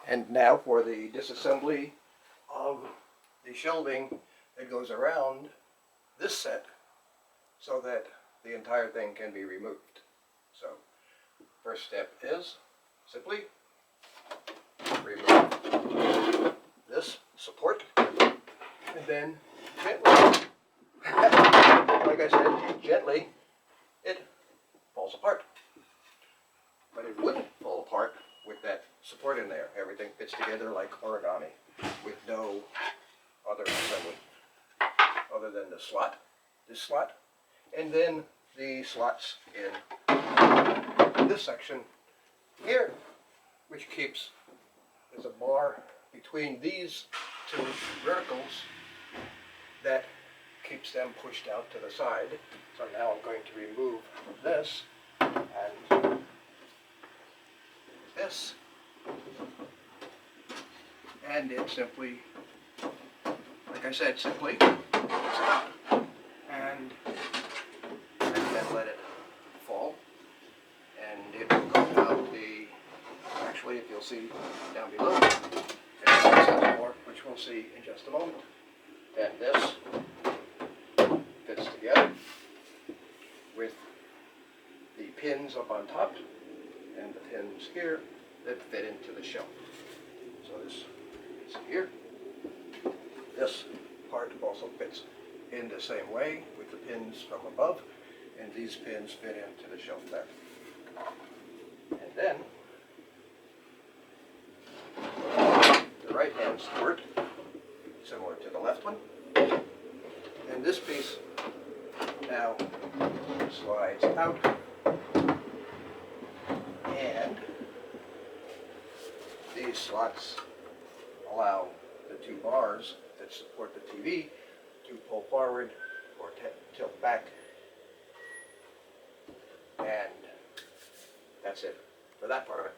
And now for the disassembly of the shelving that goes around this set so that the entire thing can be removed. So, first step is simply remove this support and then gently, like I said, gently, it falls apart. But it wouldn't fall apart with that support in there. Everything fits together like origami with no other assembly other than the slot, this slot, and then the slots in this section here, which keeps, there's a bar between these two verticals that keeps them pushed out to the side. So now I'm going to remove this and this, and it simply, like I said, simply stop and then let it fall, and it will go out the, actually, if you'll see down below, there's more, which we'll see in just a moment. And this fits together with the pins up on top and the pins here that fit into the shelf. So this is here. This part also fits in the same way with the pins from above, and these pins fit into the shelf there. And then the right hand support, similar to the left one, and this piece now slides out, and these slots allow the two bars that support the TV to pull forward or tilt back, and that's it for that part of it.